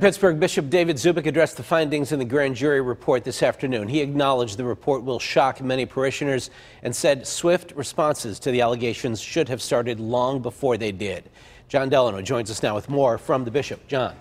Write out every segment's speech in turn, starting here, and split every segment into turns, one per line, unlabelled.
Pittsburgh Bishop David Zubik addressed the findings in the grand jury report this afternoon. He acknowledged the report will shock many parishioners and said swift responses to the allegations should have started long before they did. John Delano joins us now with more from the bishop. John.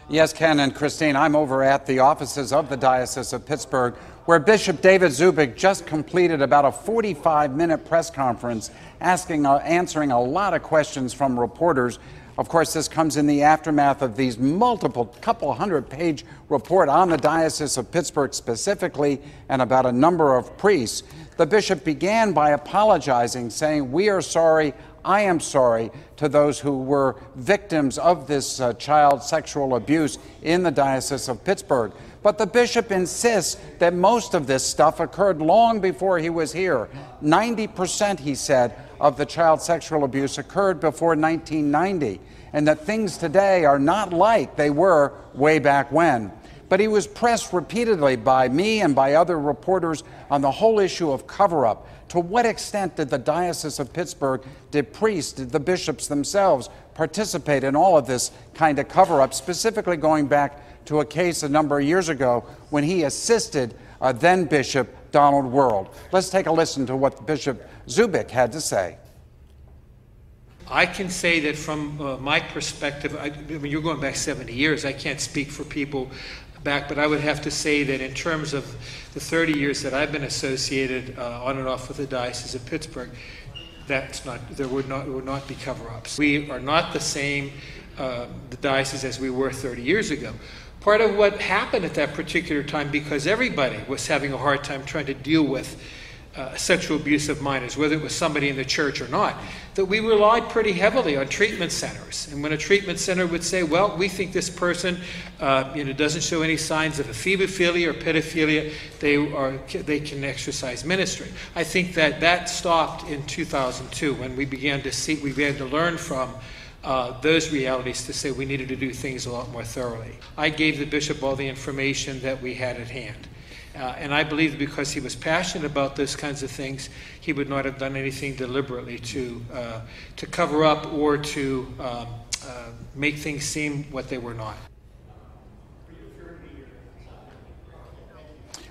Yes, Ken and Christine, I'm over at the offices of the Diocese of Pittsburgh, where Bishop David Zubik just completed about a 45-minute press conference answering a lot of questions from reporters. Of course, this comes in the aftermath of these multiple couple hundred-page report on the Diocese of Pittsburgh specifically and about a number of priests. The bishop began by apologizing, saying, "We are sorry. I am sorry to those who were victims of this child sexual abuse in the Diocese of Pittsburgh." But the bishop insists that most of this stuff occurred long before he was here. 90%, he said, of the child sexual abuse occurred before 1990, and that things today are not like they were way back when. But he was pressed repeatedly by me and by other reporters on the whole issue of cover-up. To what extent did the Diocese of Pittsburgh, did priests, did the bishops themselves participate in all of this kind of cover-up, specifically going back to a case a number of years ago when he assisted then Bishop Donald World? Let's take a listen to what Bishop Zubik had to say.
I can say that from my perspective, I mean, you're going back 70 years. I can't speak for people back, but I would have to say that in terms of the 30 years that I've been associated on and off with the Diocese of Pittsburgh, there would not be cover-ups. We are not the same the diocese as we were 30 years ago. Part of what happened at that particular time, because everybody was having a hard time trying to deal with sexual abuse of minors, whether it was somebody in the church or not, that we relied pretty heavily on treatment centers. And when a treatment center would say, well, we think this person doesn't show any signs of ephebophilia or pedophilia, they can exercise ministry. I think that stopped in 2002 when we began to learn from those realities to say we needed to do things a lot more thoroughly. I gave the bishop all the information that we had at hand. And I believe because he was passionate about those kinds of things, he would not have done anything deliberately to cover up or to make things seem what they were not.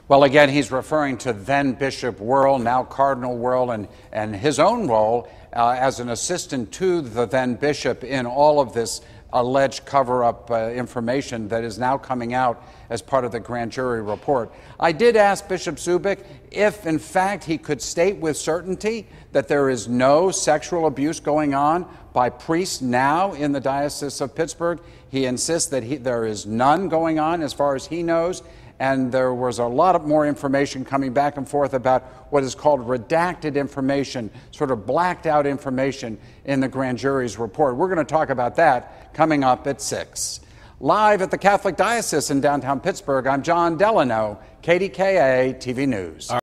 Well, again, he's referring to then Bishop World, now Cardinal World, and his own role as an assistant to the then bishop in all of this alleged cover-up information that is now coming out as part of the grand jury report. I did ask Bishop Zubik if, in fact, he could state with certainty that there is no sexual abuse going on by priests now in the Diocese of Pittsburgh. He insists that there is none going on as far as he knows, and there was a lot more information coming back and forth about what is called redacted information, sort of blacked out information in the grand jury's report. We're going to talk about that coming up at 6. Live at the Catholic Diocese in downtown Pittsburgh, I'm John Delano, KDKA-TV News.